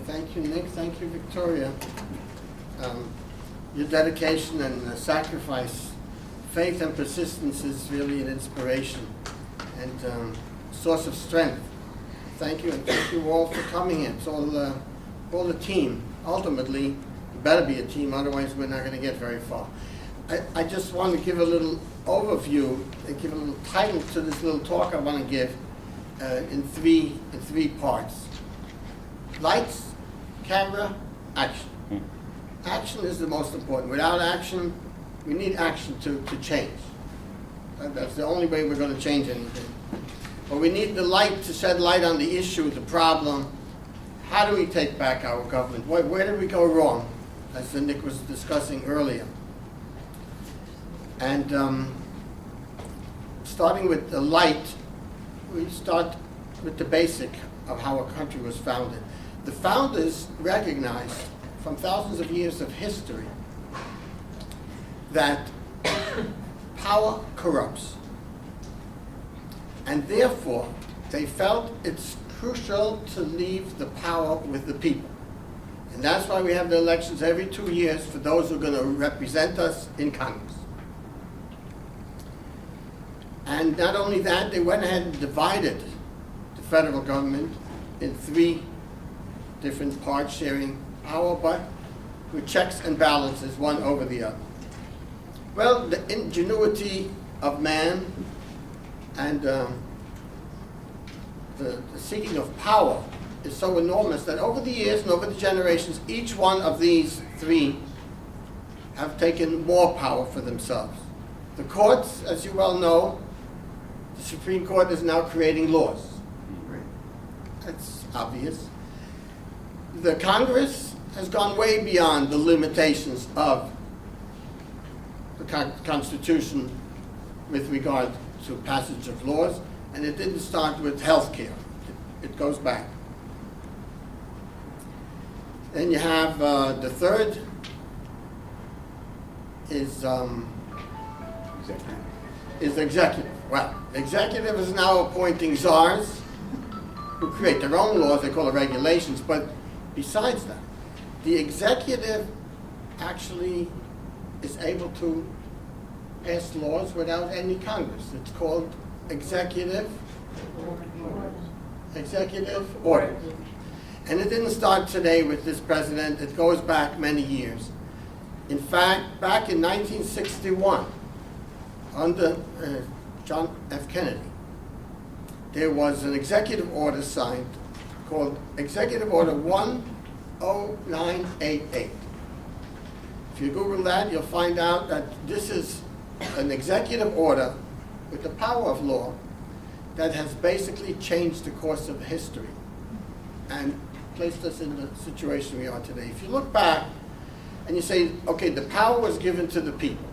Thank you, Nick. Thank you, Victoria. Your dedication and sacrifice, faith and persistence is really an inspiration and source of strength. Thank you, and thank you all for coming in. It's all a team. Ultimately, it better be a team, otherwise we're not going to get very far. I just want to give a little overview and give a little title to this little talk I want to give in three parts. Lights, camera, action. Action is the most important. Without action, we need action to change. That's the only way we're going to change anything. But we need the light to shed light on the issue, the problem. How do we take back our government? Where did we go wrong, as Nick was discussing earlier? And starting with the light, we start with the basic of how a country was founded. The founders recognized from thousands of years of history that power corrupts. And therefore, they felt it's crucial to leave the power with the people. And that's why we have the elections every 2 years for those who are going to represent us in Congress. And not only that, they went ahead and divided the federal government in 3 different parts, sharing power, but with checks and balances, one over the other. Well, the ingenuity of man and the seeking of power is so enormous that over the years and over the generations, each one of these 3 have taken more power for themselves. The courts, as you well know, the Supreme Court is now creating laws. That's obvious. The Congress has gone way beyond the limitations of the Constitution with regard to passage of laws, and it didn't start with health care. It goes back. Then you have the third is executive. Well, the executive is now appointing czars who create their own laws. They call it regulations, but besides that, the executive actually is able to pass laws without any Congress. It's called executive order. And it didn't start today with this president. It goes back many years. In fact, back in 1961, under John F. Kennedy, there was an executive order signed called Executive Order 10988. If you Google that, you'll find out that this is an executive order with the power of law that has basically changed the course of history and placed us in the situation we are today. If you look back and you say, okay, the power was given to the people.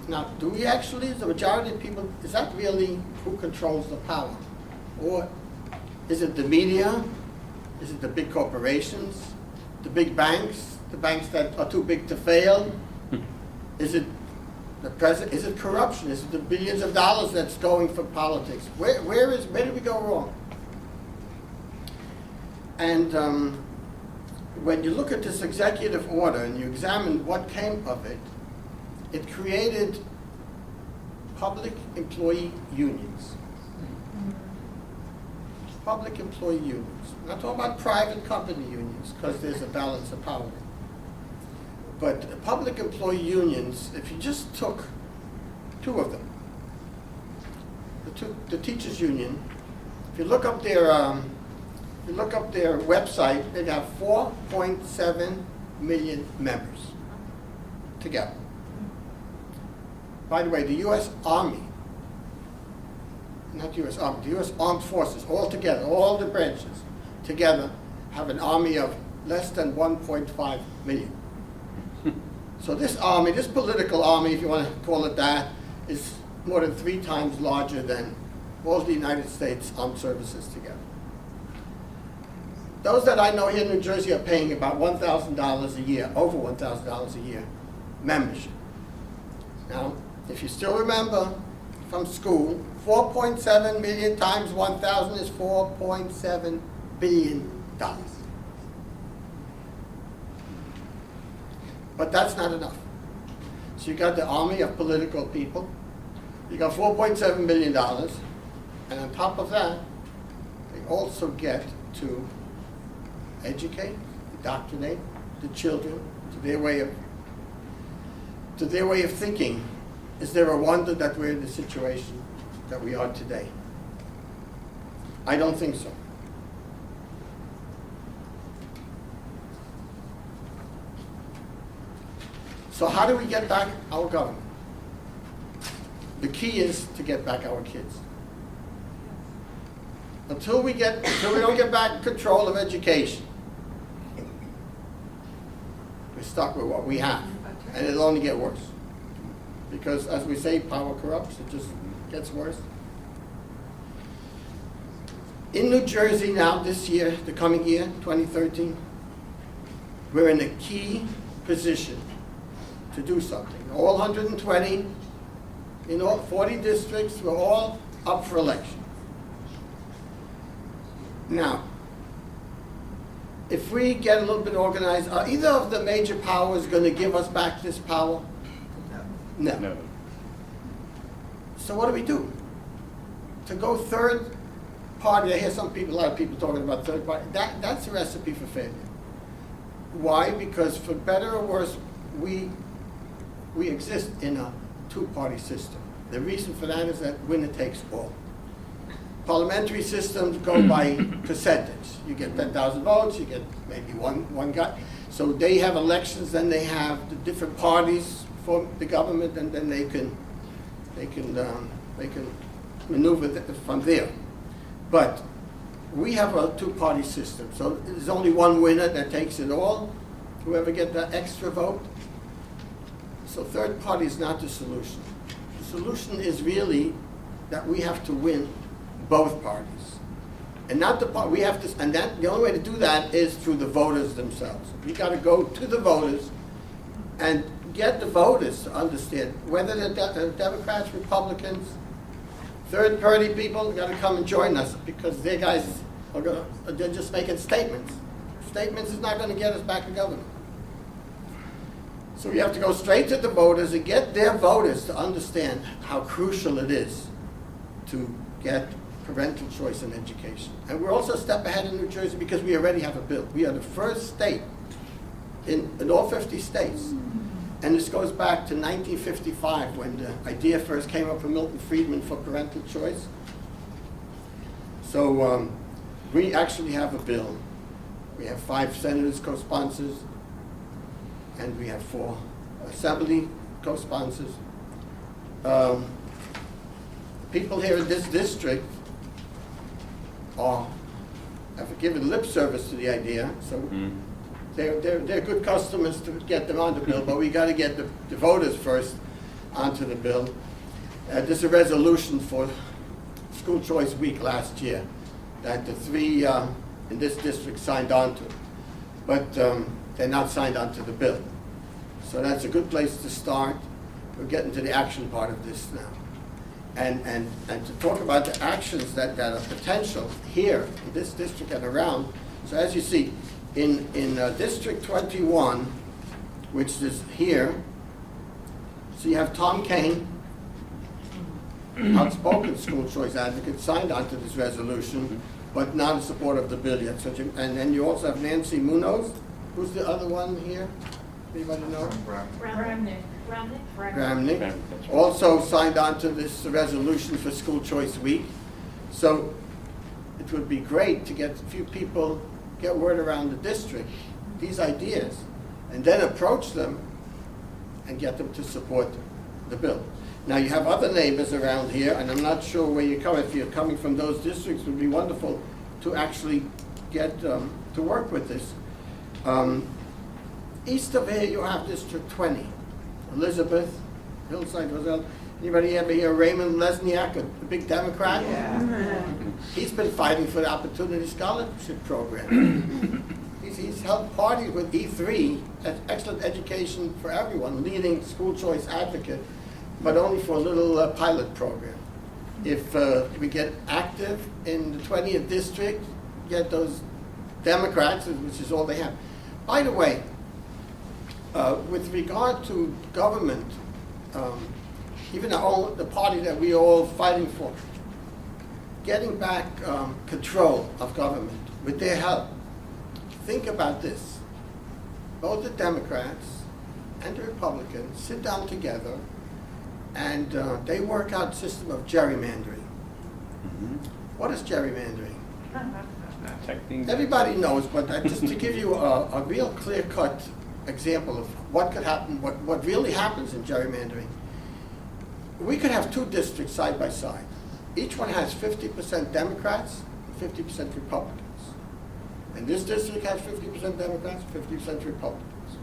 Now, do we actually, the majority of people, is that really who controls the power? Or is it the media? Is it the big corporations? The big banks? The banks that are too big to fail? Is it the president? Is it corruption? Is it the billions of dollars that's going for politics? Where did we go wrong? And when you look at this executive order and you examine what came of it, it created public employee unions. Public employee unions. I'm not talking about private company unions, because there's a balance of power. But public employee unions, if you just took 2 of them, the teachers' union, if you look up their website, they have 4.7 million members together. By the way, the U.S. Army, not U.S. Army, the U.S. Armed Forces, all together, all the branches together, have an army of less than 1.5 million. So this army, this political army, if you want to call it that, is more than 3 times larger than all the United States armed services together. Those that I know here in New Jersey are paying about $1,000 a year, over $1,000 a year, membership. Now, if you still remember from school, 4.7 million times 1,000 is $4.7 billion. But that's not enough. So you got the army of political people, you got $4.7 billion, and on top of that, they also get to educate, indoctrinate the children to their way of thinking. Is there a wonder that we're in the situation that we are today? I don't think so. So how do we get back our government? The key is to get back our kids. Until we don't get back control of education, we're stuck with what we have, and it'll only get worse. Because as we say, power corrupts, it just gets worse. In New Jersey now, this year, the coming year, 2013, we're in a key position to do something. All 120, in all 40 districts, we're all up for election. Now, if we get a little bit organized, are either of the major powers going to give us back this power? No. So what do? To go third party, I hear a lot of people talking about third party, that's a recipe for failure. Why? Because for better or worse, we exist in a two-party system. The reason for that is that winner takes all. Parliamentary systems go by percentage. You get 10,000 votes, you get maybe one guy. So they have elections, then they have the different parties form the government, and then they can maneuver from there. But we have a two-party system, so there's only one winner that takes it all. Whoever gets the extra vote. So third party is not the solution. The solution is really that we have to win both parties, and not the part we have to. And that the only way to do that is through the voters themselves. We got to go to the voters and get the voters to understand whether they're Democrats, Republicans, third party people. Got to come and join us, because their guys they're just making statements. Statements is not going to get us back in government. So we have to go straight to the voters and get their voters to understand how crucial it is to get parental choice in education. And we're also a step ahead in New Jersey because we already have a bill. We are the first state in all 50 states. And this goes back to 1955 when the idea first came up from Milton Friedman for parental choice. So we actually have a bill. We have 5 senators co-sponsors, and we have 4 assembly co-sponsors. People here in this district have given lip service to the idea, so they're good customers to get them on the bill, but we got to get the voters first onto the bill. There's a resolution for School Choice Week last year that the 3 in this district signed on to, but they're not signed onto the bill. So that's a good place to start. We're getting to the action part of this now. And to talk about the actions that are potential here in this district and around. So as you see, in District 21, which is here, so you have Tom Kane, outspoken school choice advocate, signed onto this resolution, but not in support of the bill yet. So, and then you also have Nancy Munoz. Who's the other one here? Anybody know? Bramnick. Also signed on to this resolution for School Choice Week. So it would be great to get a few people, get word around the district, these ideas, and then approach them and get them to support the bill. Now you have other neighbors around here, and I'm not sure where you come. If you're coming from those districts, it would be wonderful to actually get to work with this. East of here, you have District 20. Elizabeth, Hillside, Roselle. Anybody ever hear Raymond Lesniak, the big Democrat? Yeah. He's been fighting for the Opportunity Scholarship Program. He's held parties with E3, that's excellent education for everyone, leading school choice advocate, but only for a little pilot program. If we get active in the 20th district, get those Democrats, which is all they have. By the way, With regard to government, even the party that we are all fighting for, getting back control of government with their help. Think about this. Both the Democrats and the Republicans sit down together and they work out a system of gerrymandering. Mm-hmm. What is gerrymandering? Protecting. Everybody knows, but just to give you a real clear-cut example of what could happen, what really happens in gerrymandering, we could have two districts side by side. Each one has 50% Democrats, 50% Republicans. And this district has 50% Democrats, 50% Republicans.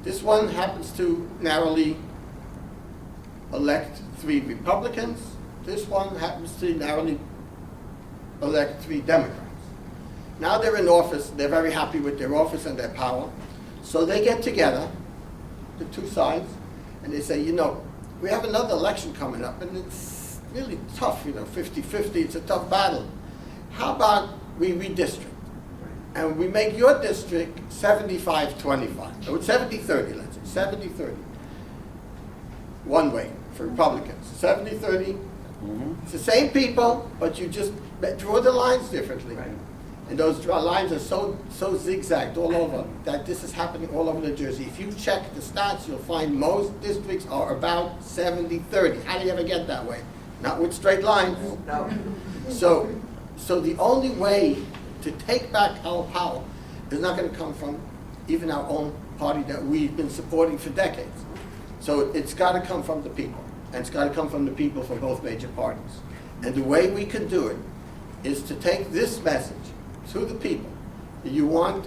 This one happens to narrowly elect 3 Republicans. This one happens to narrowly elect 3 Democrats. Now they're in office, they're very happy with their office and their power. So they get together, the two sides, and they say, you know, we have another election coming up, and it's really tough, 50-50, it's a tough battle. How about we redistrict? And we make your district 75-25. So it's 70-30, let's say, 70-30. One way for Republicans, 70-30. Mm-hmm. It's the same people, but you just draw the lines differently. Right. And those lines are so zigzagged all over that this is happening all over New Jersey. If you check the stats, you'll find most districts are about 70-30. How do you ever get that way? Not with straight lines. No. So the only way to take back our power is not going to come from even our own party that we've been supporting for decades. So it's got to come from the people. And it's got to come from the people from both major parties. And the way we can do it is to take this message to the people. You want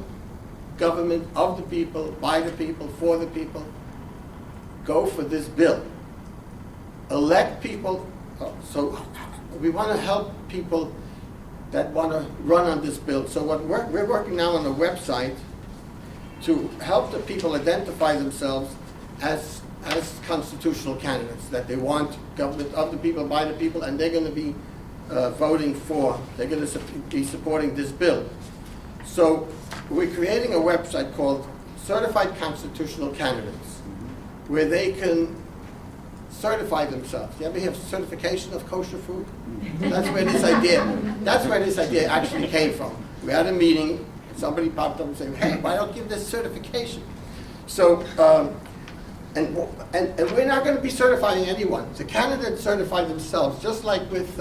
government of the people, by the people, for the people. Go for this bill. Elect people. So we want to help people that want to run on this bill. So what we're working now on a website to help the people identify themselves as constitutional candidates, that they want government of the people, by the people, and they're going to be voting for, they're going to be supporting this bill. So we're creating a website called Certified Constitutional Candidates, where they can certify themselves. You ever hear of certification of kosher food? That's where this idea actually came from. We had a meeting, somebody popped up and said, hey, why don't you give this certification? So, and we're not going to be certifying anyone. The candidates certify themselves, just like with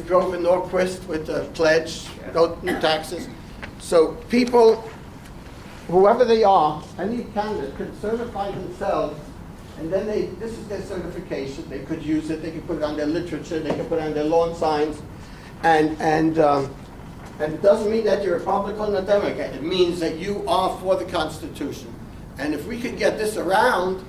Grover Norquist, with the pledge, no taxes. So people, whoever they are, any candidate could certify themselves, and then this is their certification. They could use it, they could put it on their literature, they could put it on their lawn signs, and it doesn't mean that you're Republican or Democrat. It means that you are for the Constitution. And if we could get this around,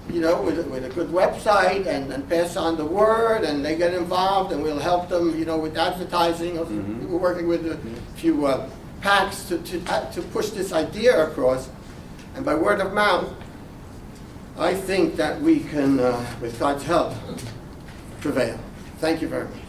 with a good website and pass on the word, and they get involved, and we'll help them, with advertising. Mm-hmm. We're working with a few PACs to push this idea across, and by word of mouth, I think that we can, with God's help, prevail. Thank you very much.